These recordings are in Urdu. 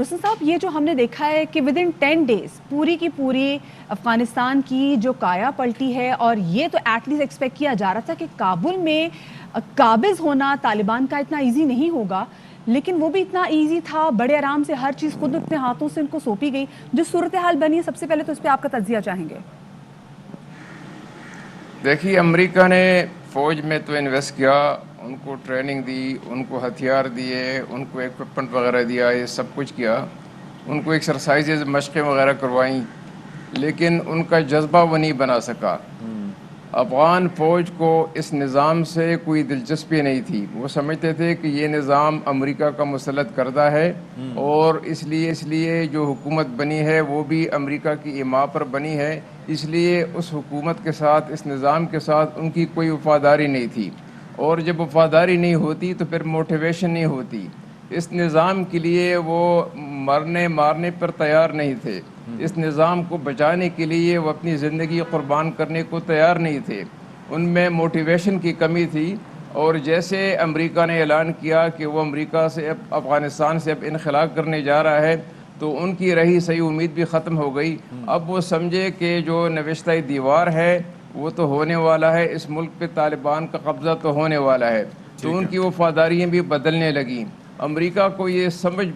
رستم صاحب، یہ جو ہم نے دیکھا ہے کہ ود ان 10 days پوری کی پوری افغانستان کی جو کایا پلٹی ہے، اور یہ تو ایٹ لیسٹ ایکسپیکٹ کیا جا رہا تھا کہ کابل میں قابض ہونا طالبان کا اتنا ایزی نہیں ہوگا، لیکن وہ بھی اتنا ایزی تھا، بڑے آرام سے ہر چیز خود اپنے ہاتھوں سے ان کو سونپی گئی. جو صورتحال بنی ہے، سب سے پہلے تو اس پہ آپ کا تجزیہ چاہیں گے. دیکھیے، امریکہ نے فوج میں تو انویسٹ کیا، ان کو ٹریننگ دی، ان کو ہتھیار دیے، ان کو ایکوپمنٹ وغیرہ دیا، یہ سب کچھ کیا، ان کو ایکسرسائزز مشقیں وغیرہ کروائیں، لیکن ان کا جذبہ وہ نہیں بنا سکا. افغان فوج کو اس نظام سے کوئی دلچسپی نہیں تھی. وہ سمجھتے تھے کہ یہ نظام امریکہ کا مسلط کردہ ہے، اور اس لیے جو حکومت بنی ہے وہ بھی امریکہ کی ایما پر بنی ہے. اس لیے اس حکومت کے ساتھ، اس نظام کے ساتھ ان کی کوئی وفاداری نہیں تھی، اور جب وفاداری نہیں ہوتی تو پھر موٹیویشن نہیں ہوتی. اس نظام کے لیے وہ مارنے پر تیار نہیں تھے. اس نظام کو بچانے کے لیے وہ اپنی زندگی قربان کرنے کو تیار نہیں تھے. ان میں موٹیویشن کی کمی تھی. اور جیسے امریکہ نے اعلان کیا کہ وہ امریکہ سے افغانستان سے اب انخلا کرنے جا رہا ہے، تو ان کی رہی صحیح امید بھی ختم ہو گئی. اب وہ سمجھے کہ جو نوشتہ دیوار ہے وہ تو ہونے والا ہے، اس ملک پہ طالبان کا قبضہ تو ہونے والا ہے. تو ان کی وفاداریاں بھی بدلنے لگیں. امریکہ کو یہ سمجھ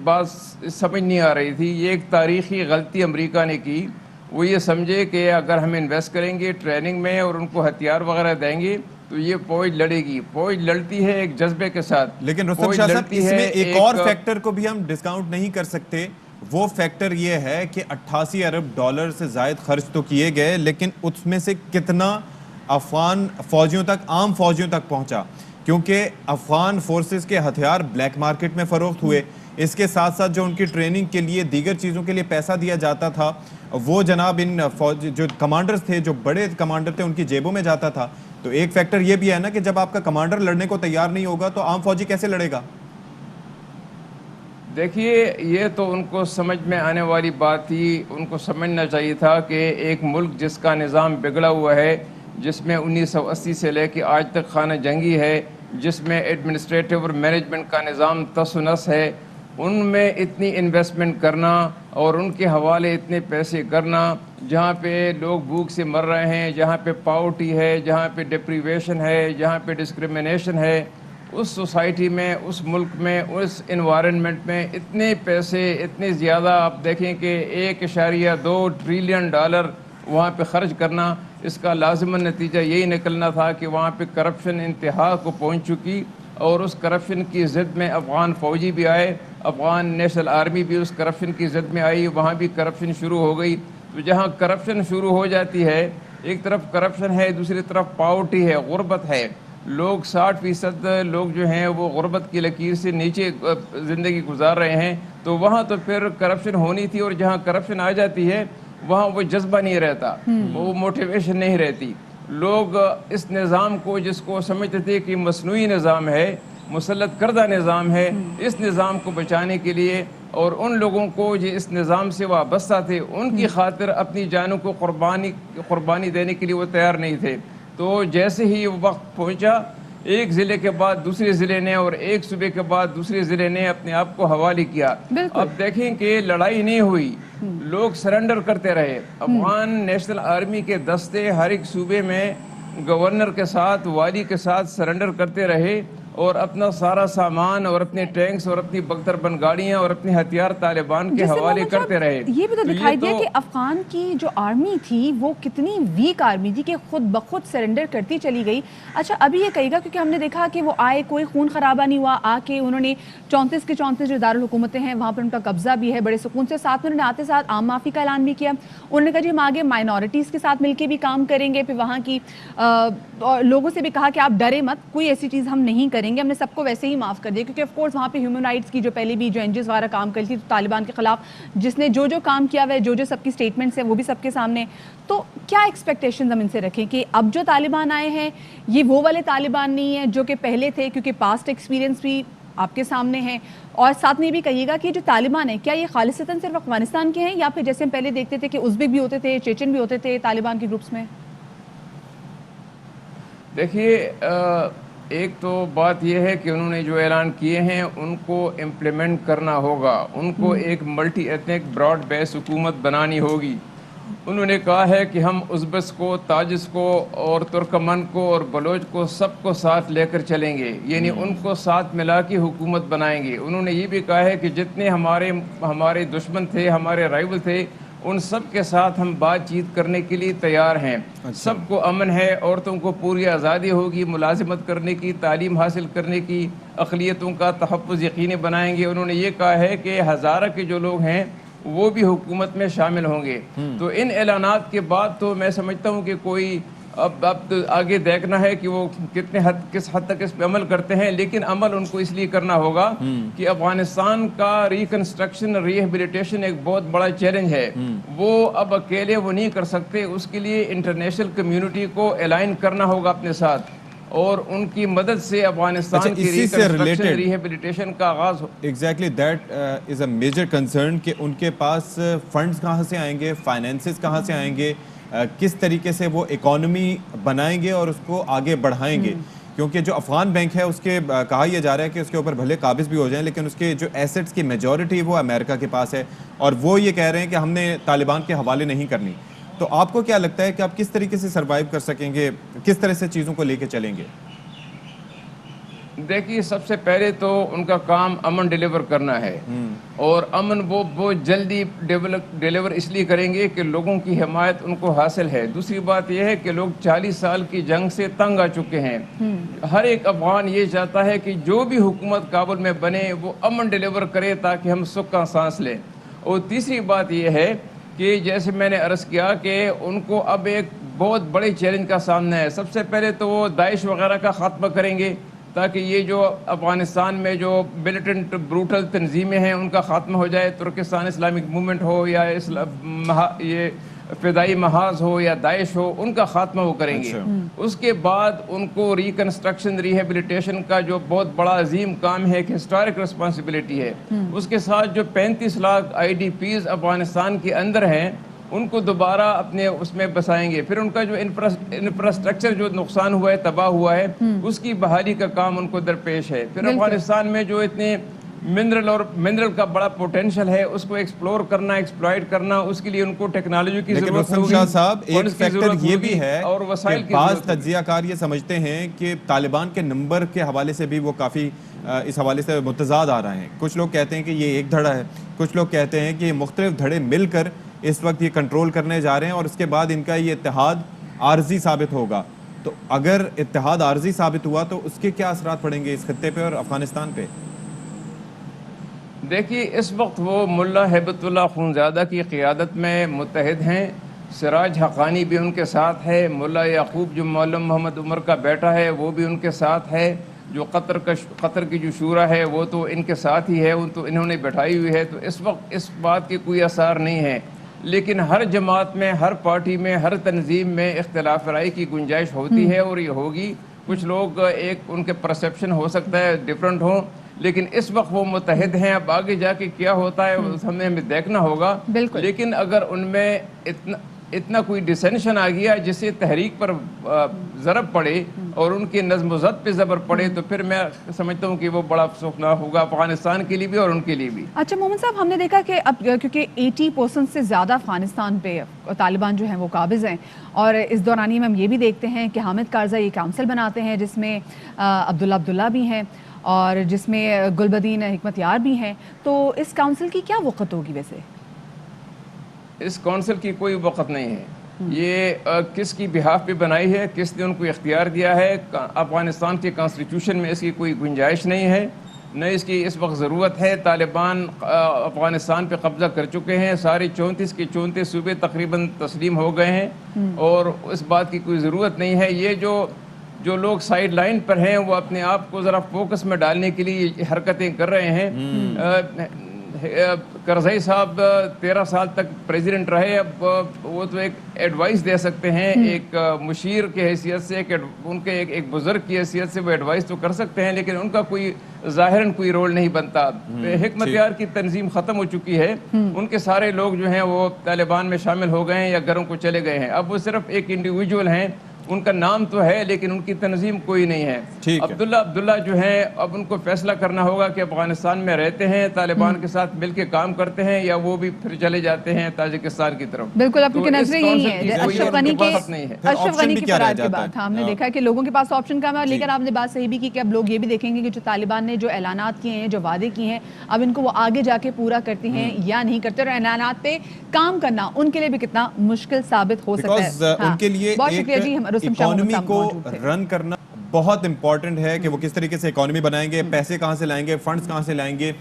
نہیں آ رہی تھی. یہ ایک تاریخی غلطی امریکہ نے کی. وہ یہ سمجھے کہ اگر ہم انویسٹ کریں گے ٹریننگ میں اور ان کو ہتھیار وغیرہ دیں گے تو یہ فوج لڑے گی. فوج لڑتی ہے ایک جذبے کے ساتھ. لیکن رستم شاہ صاحب، اس میں ایک اور فیکٹر کو بھی ہم ڈسکاؤنٹ نہیں کر سکتے. وہ فیکٹر یہ ہے کہ 88 ارب ڈالر سے زائد خرچ تو کیے گئے، لیکن اس میں سے کتنا افغان فوجیوں تک، عام فوجیوں تک پہنچا؟ کیونکہ افغان فورسز کے ہتھیار بلیک مارکیٹ میں فروخت ہوئے. اس کے ساتھ ساتھ جو ان کی ٹریننگ کے لیے دیگر چیزوں کے لیے پیسہ دیا جاتا تھا، وہ جناب ان فوج جو کمانڈرز تھے، جو بڑے کمانڈر تھے، ان کی جیبوں میں جاتا تھا. تو ایک فیکٹر یہ بھی ہے نا کہ جب آپ کا کمانڈر لڑنے کو تیار نہیں ہوگا تو عام فوجی کیسے لڑے گا؟ دیکھیے، یہ تو ان کو سمجھ میں آنے والی بات تھی. ان کو سمجھنا چاہیے تھا کہ ایک ملک جس کا نظام بگڑا ہوا ہے، جس میں 1980 سے لے کے آج تک خانہ جنگی ہے، جس میں ایڈمنسٹریٹو اور مینجمنٹ کا نظام تس و نس ہے، ان میں اتنی انویسٹمنٹ کرنا اور ان کے حوالے اتنے پیسے کرنا، جہاں پہ لوگ بھوک سے مر رہے ہیں، جہاں پہ پاورٹی ہے، جہاں پہ ڈپریویشن ہے، جہاں پہ ڈسکریمنیشن ہے، اس سوسائٹی میں، اس ملک میں، اس انوائرنمنٹ میں اتنے پیسے، اتنے زیادہ، آپ دیکھیں کہ 1.2 ٹریلین ڈالر وہاں پہ خرچ کرنا، اس کا لازماً نتیجہ یہی نکلنا تھا کہ وہاں پہ کرپشن انتہا کو پہنچ چکی. اور اس کرپشن کی ضد میں افغان فوجی بھی آئے، افغان نیشنل آرمی بھی اس کرپشن کی ضد میں آئی. وہاں بھی کرپشن شروع ہو گئی. تو جہاں کرپشن شروع ہو جاتی ہے، ایک طرف کرپشن ہے، دوسری طرف پاورٹی ہے، غربت ہے، لوگ 60% لوگ جو ہیں وہ غربت کی لکیر سے نیچے زندگی گزار رہے ہیں. تو وہاں تو پھر کرپشن ہونی تھی، اور جہاں کرپشن آ جاتی ہے وہاں وہ جذبہ نہیں رہتا، وہ موٹیویشن نہیں رہتی. لوگ اس نظام کو، جس کو سمجھتے تھے کہ مصنوعی نظام ہے، مسلط کردہ نظام ہے، اس نظام کو بچانے کے لیے، اور ان لوگوں کو جو اس نظام سے وابستہ تھے، ان کی خاطر اپنی جانوں کو قربانی دینے کے لیے وہ تیار نہیں تھے. تو جیسے ہی وہ وقت پہنچا، ایک ضلع کے بعد دوسرے ضلع نے اور ایک صوبے کے بعد دوسرے ضلع نے اپنے آپ کو حوالے کیا. اب دیکھیں کہ لڑائی نہیں ہوئی، لوگ سرنڈر کرتے رہے. افغان نیشنل آرمی کے دستے ہر ایک صوبے میں گورنر کے ساتھ، والی کے ساتھ سرنڈر کرتے رہے، اور اپنا سارا سامان اور اپنے ٹینکس اور اپنی بختر بند گاڑیاں اور اپنے ہتھیار طالبان کے حوالے کرتے رہے. یہ بھی تو دکھائی دیا کہ افغان کی جو آرمی تھی وہ کتنی ویک آرمی تھی کہ خود بخود سرنڈر کرتی چلی گئی. اچھا، ابھی یہ کہے گا، کیونکہ ہم نے دیکھا کہ وہ آئے، کوئی خون خرابہ نہیں ہوا، آ کے انہوں نے 34 کے 34 جو دارالحکومتیں ہیں وہاں پر ان کا قبضہ بھی ہے بڑے سکون سے. ساتھ میں انہوں نے آتے ساتھ عام معافی کا اعلان بھی کیا. انہوں نے کہا جی ہم آگے مائنورٹیز کے ساتھ مل کے بھی کام کریں گے. پھر وہاں کی لوگوں سے بھی کہا کہ آپ ڈرے مت، کوئی ایسی چیز ہم نہیں کریں گے، ہم نے سب کو ویسے ہی معاف کر دیا. کیونکہ آف کورس وہاں پہ ہیومن رائٹس کی جو پہلے بھی جو NGOs وغیرہ کام کرتی تھی طالبان کے خلاف، جس نے جو کام کیا ہوا ہے، جو سب کی سٹیٹمنٹس ہیں وہ بھی سب کے سامنے. تو کیا ایکسپیکٹیشنز ہم ان سے رکھیں کہ اب جو طالبان آئے ہیں یہ وہ والے طالبان نہیں ہیں جو کہ پہلے تھے؟ کیونکہ پاسٹ ایکسپیرینس بھی آپ کے سامنے ہیں. اور ساتھ میں بھی کہیے گا کہ جو طالبان ہیں کیا یہ خالصتاً صرف افغانستان کے ہیں، یا پھر جیسے ہم پہلے دیکھتے تھے کہ ازبک بھی ہوتے تھے، چیچن بھی ہوتے تھے طالبان کے گروپس میں؟ دیکھیے، ایک تو بات یہ ہے کہ انہوں نے جو اعلان کیے ہیں ان کو امپلیمنٹ کرنا ہوگا. ان کو ایک ملٹی ایتھنک براڈ بیس حکومت بنانی ہوگی. انہوں نے کہا ہے کہ ہم ازبس کو، تاجس کو اور ترکمن کو اور بلوچ کو سب کو ساتھ لے کر چلیں گے، یعنی ان کو ساتھ ملا کے حکومت بنائیں گے. انہوں نے یہ بھی کہا ہے کہ جتنے ہمارے دشمن تھے، ہمارے رائول تھے، ان سب کے ساتھ ہم بات چیت کرنے کے لیے تیار ہیں. سب کو امن ہے، عورتوں کو پوری آزادی ہوگی ملازمت کرنے کی، تعلیم حاصل کرنے کی، اقلیتوں کا تحفظ یقینی بنائیں گے. انہوں نے یہ کہا ہے کہ ہزارہ کے جو لوگ ہیں وہ بھی حکومت میں شامل ہوں گے. تو ان اعلانات کے بعد تو میں سمجھتا ہوں کہ کوئی اب آگے دیکھنا ہے کہ وہ کس حد تک اس پہ عمل کرتے ہیں. لیکن عمل ان کو اس لیے کرنا ہوگا کہ افغانستان کا ریکنسٹرکشن، ریہیبلیٹیشن ایک بہت بڑا چیلنج ہے. وہ اب اکیلے وہ نہیں کر سکتے. اس کے لیے انٹرنیشنل کمیونٹی کو الائن کرنا ہوگا اپنے ساتھ، اور ان کی مدد سے افغانستان کی ریکنسٹرکشن، ریہیبلیٹیشن کا آغاز ہو. Exactly that is a major concern کہ ان کے پاس فنڈز کہاں سے آئیں گے، فائنینسز کہاں سے آئیں گے، کس طریقے سے وہ اکانومی بنائیں گے اور اس کو آگے بڑھائیں گے. کیونکہ جو افغان بینک ہے اس کے کہا یہ جا رہا ہے کہ اس کے اوپر بھلے قابض بھی ہو جائیں لیکن اس کے جو ایسٹس کی میجورٹی وہ امریکہ کے پاس ہے، اور وہ یہ کہہ رہے ہیں کہ ہم نے طالبان کے حوالے نہیں کرنی. تو آپ کو کیا لگتا ہے کہ آپ کس طریقے سے سروائیو کر سکیں گے، کس طرح سے چیزوں کو لے کے چلیں گے؟ دیکھیے، سب سے پہلے تو ان کا کام امن ڈیلیور کرنا ہے، اور امن وہ بہت جلدی ڈیلیور اس لیے کریں گے کہ لوگوں کی حمایت ان کو حاصل ہے. دوسری بات یہ ہے کہ لوگ 40 سال کی جنگ سے تنگ آ چکے ہیں. ہر ایک افغان یہ چاہتا ہے کہ جو بھی حکومت کابل میں بنے وہ امن ڈیلیور کرے تاکہ ہم سکھ کا سانس لیں. اور تیسری بات یہ ہے کہ جیسے میں نے عرض کیا کہ ان کو اب ایک بہت بڑے چیلنج کا سامنا ہے. سب سے پہلے تو وہ داعش وغیرہ کا خاتمہ کریں گے تاکہ یہ جو افغانستان میں جو ملیٹنٹ بروٹل تنظیمیں ہیں ان کا خاتمہ ہو جائے. ترکستان اسلامک موومنٹ ہو یا یہ فدائی محاذ ہو یا داعش ہو، ان کا خاتمہ وہ کریں گے. اس کے بعد ان کو ریکنسٹرکشن، ریہیبلیٹیشن کا جو بہت بڑا عظیم کام ہے، ایک ہسٹورک رسپانسبلٹی ہے، اس کے ساتھ جو 35 lakh I D Ps Afghanistan کے اندر ہیں ان کو دوبارہ اپنے اس میں بسائیں گے. پھر ان کا جو انفراسٹرکچر جو نقصان ہوا ہے، تباہ ہوا ہے، اس کی بحالی کا کام ان کو درپیش ہے. پھر افغانستان میں جو اتنے منرل کا بڑا پوٹینشل ہے اس کو ایکسپلور کرنا، ایکسپلائٹ کرنا، اس کے لیے ان کو ٹیکنالوجی کی ضرورت ہوگی. شاہ صاحب، ایک فیکٹر یہ بھی ہے اور وسائل کہ بعض تجزیہ کار یہ سمجھتے ہیں کہ طالبان کے نمبر کے حوالے سے بھی وہ کافی اس حوالے سے متضاد آ رہے ہیں. کچھ لوگ کہتے ہیں کہ یہ ایک دھڑا ہے، کچھ لوگ کہتے ہیں کہ یہ مختلف دھڑے مل کر اس وقت یہ کنٹرول کرنے جا رہے ہیں اور اس کے بعد ان کا یہ اتحاد عارضی ثابت ہوگا. تو اگر اتحاد عارضی ثابت ہوا تو اس کے کیا اثرات پڑیں گے اس خطے پہ اور افغانستان پہ؟ دیکھیے، اس وقت وہ ملا ہیبت اللہ خونزادہ کی قیادت میں متحد ہیں. سراج حقانی بھی ان کے ساتھ ہے. ملا یعقوب جو معلم محمد عمر کا بیٹا ہے وہ بھی ان کے ساتھ ہے. جو قطر کی جو شورا ہے وہ تو ان کے ساتھ ہی ہے، تو انہوں نے بٹھائی ہوئی ہے. تو اس وقت اس بات کے کوئی اثار نہیں ہے. لیکن ہر جماعت میں، ہر پارٹی میں، ہر تنظیم میں اختلاف رائے کی گنجائش ہوتی ہے اور یہ ہوگی. کچھ لوگ ان کے پرسیپشن ہو سکتا ہے ڈفرنٹ ہوں، لیکن اس وقت وہ متحد ہیں. اب آگے جا کے کیا ہوتا ہے ہمیں دیکھنا ہوگا. لیکن اگر ان میں اتنا کوئی ڈسینشن آ گیا جس سے تحریک پر ضرب پڑے اور ان کی نظم و ضبط پہ زبر پڑے تو پھر میں سمجھتا ہوں کہ وہ بڑا افسوسناک ہوگا افغانستان کے لیے بھی اور ان کے لیے بھی. اچھا محمد صاحب، ہم نے دیکھا کہ اب کیونکہ 80% سے زیادہ افغانستان پہ طالبان جو ہیں وہ قابض ہیں، اور اس دورانی میں ہم یہ بھی دیکھتے ہیں کہ حامد کارزئی یہ کونسل بناتے ہیں جس میں عبداللہ بھی ہیں اور جس میں گلبدین حکمت یار بھی ہیں. تو اس کونسل کی کیا وقت ہوگی؟ ویسے اس کونسل کی کوئی وقت نہیں ہے. یہ کس کی بہاف پہ بنائی ہے، کس نے ان کو اختیار دیا ہے؟ افغانستان کے کانسٹیٹیوشن میں اس کی کوئی گنجائش نہیں ہے، نہ اس کی اس وقت ضرورت ہے. طالبان افغانستان پہ قبضہ کر چکے ہیں. سارے 34 کے 34 صوبے تقریباً تسلیم ہو گئے ہیں اور اس بات کی کوئی ضرورت نہیں ہے. یہ جو لوگ سائیڈ لائن پر ہیں وہ اپنے آپ کو ذرا فوکس میں ڈالنے کے لیے حرکتیں کر رہے ہیں. کرزئی صاحب 13 سال تک پریزیڈنٹ رہے. اب وہ تو ایک ایڈوائس دے سکتے ہیں، ایک مشیر کی حیثیت سے، ان کے ایک بزرگ کی حیثیت سے وہ ایڈوائس تو کر سکتے ہیں، لیکن ان کا کوئی ظاہراً کوئی رول نہیں بنتا. حکمت یار کی تنظیم ختم ہو چکی ہے. ان کے سارے لوگ جو ہیں وہ طالبان میں شامل ہو گئے ہیں یا گھروں کو چلے گئے ہیں. اب وہ صرف ایک انڈیویجول ہیں. ان کا نام تو ہے لیکن ان کی تنظیم کوئی نہیں ہے. عبداللہ جو ہیں اب ان کو فیصلہ کرنا ہوگا کہ افغانستان میں رہتے ہیں, طالبان کے ساتھ مل کے کام کرتے ہیں, یا وہ بھی پھر چلے جاتے ہیں تاجکستان کی طرف. بالکل آپ کی نظریں یہی ہیں. اشرف غنی کی فرار کے بعد ہم نے دیکھا کہ لوگوں کے پاس آپشن کم ہے, لیکن آپ نے بات صحیح بھی کی کہ اب لوگ یہ بھی دیکھیں گے کہ جو طالبان نے جو اعلانات کیے ہیں, جو وعدے کیے ہیں, اب ان کو وہ آگے جا کے پورا کرتے ہیں یا نہیں کرتے, اور اعلانات پہ کام کرنا ان کے لیے بھی کتنا مشکل ثابت ہو سکتا ہے. ان کے لیے بہت شکریہ جی, اکانومی کو رن کرنا بہت امپورٹنٹ ہے کہ وہ کس طریقے سے اکانومی بنائیں گے, پیسے کہاں سے لائیں گے, فنڈز کہاں سے لائیں گے,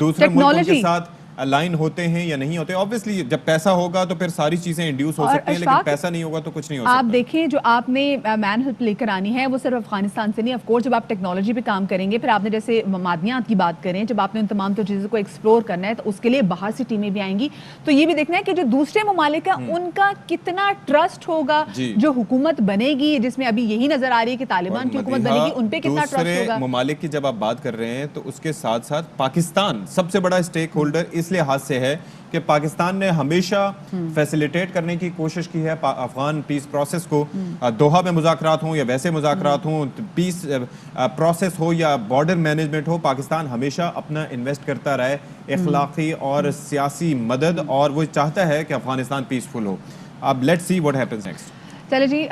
دوسرے ملکوں کے ساتھ الائن ہوتے ہیں یا نہیں ہوتے. obviously جب پیسہ ہوگا تو پھر ساری چیزیں انڈیوس ہو سکتی ہیں, لیکن پیسہ نہیں ہوگا تو کچھ نہیں ہو سکتا. آپ دیکھیں جو آپ نے مین ہیلپ لے کر آنی ہے وہ صرف افغانستان سے نہیں, آف کورس جب آپ ٹیکنالوجی پہ کام کریں گے, پھر آپ نے جیسے معدنیات کی بات کریں, جب آپ نے ان تمام تو چیزوں کو ایکسپلور کرنا ہے تو اس کے لیے باہر سے ٹیمیں بھی آئیں گی. تو یہ بھی دیکھنا ہے کہ جو دوسرے ممالک ہیں ان کا کتنا ٹرسٹ ہوگا جو حکومت بنے گی, جس میں ابھی یہی نظر آ رہی ہے کہ طالبان کی حکومت بنے گی, ان پہ کتنا ٹرسٹ ہوگا. دوسرے ممالک کی جب آپ بات کر رہے ہیں تو اس کے ساتھ ساتھ پاکستان سب سے بڑا اسٹیک ہولڈر اس لحاظ سے ہے کہ پاکستان نے ہمیشہ فیسیلیٹیٹ کرنے کی کوشش کی ہے افغان پیس پروسیس کو. دوحہ میں مذاکرات ہوں یا ویسے مذاکرات ہوں, پیس پروسیس ہو یا بارڈر مینجمنٹ ہو, پاکستان ہمیشہ اپنا انویسٹ کرتا رہے اخلاقی اور سیاسی مدد, اور وہ چاہتا ہے کہ افغانستان پیسفل ہو. اب let's see what happens next. چلے جی,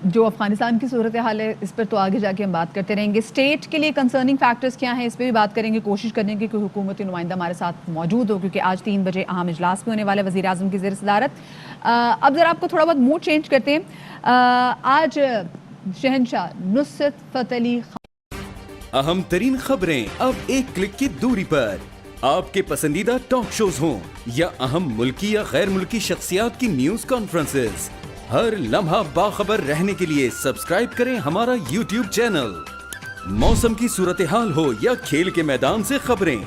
جو افغانستان کی صورتحال ہے اس پر تو آگے جا کے ہم بات کرتے رہیں گے. اسٹیٹ کے لیے کنسرننگ فیکٹرز کیا ہیں اس پہ بھی بات کریں گے, کوشش کریں گے کہ حکومتی نمائندہ ہمارے ساتھ موجود ہو, کیونکہ آج 3 بجے اہم اجلاس میں ہونے والے وزیر اعظم کی زیر صدارت. اب ذرا آپ کو تھوڑا بہت موڈ چینج کرتے ہیں. آج شہنشاہ نصرت فتح علی اہم ترین خبریں اب ایک کلک کی دوری پر. آپ کے پسندیدہ ٹاک شوز ہوں یا اہم ملکی یا غیر ملکی شخصیات کی نیوز کانفرنسز, ہر لمحہ باخبر رہنے کے لیے سبسکرائب کریں ہمارا یوٹیوب چینل. موسم کی صورتحال ہو یا کھیل کے میدان سے خبریں,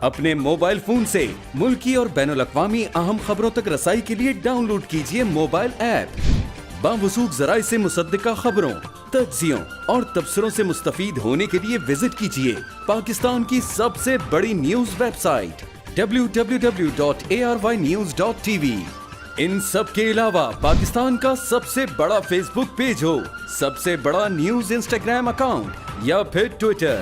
اپنے موبائل فون سے ملکی اور بین الاقوامی اہم خبروں تک رسائی کے لیے ڈاؤن لوڈ کیجیے موبائل ایپ. باوثوق ذرائع سے مصدقہ خبروں, تجزیوں اور تبصروں سے مستفید ہونے کے لیے وزٹ کیجیے پاکستان کی سب سے بڑی نیوز ویب سائٹ www.arYnews.tv. ان سب کے علاوہ پاکستان کا سب سے بڑا فیس بک پیج ہو, سب سے بڑا نیوز انسٹاگرام اکاؤنٹ یا پھر ٹویٹر,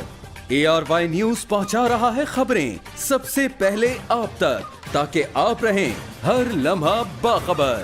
ARY نیوز پہنچا رہا ہے خبریں سب سے پہلے آپ تک, تاکہ آپ رہیں ہر لمحہ باخبر.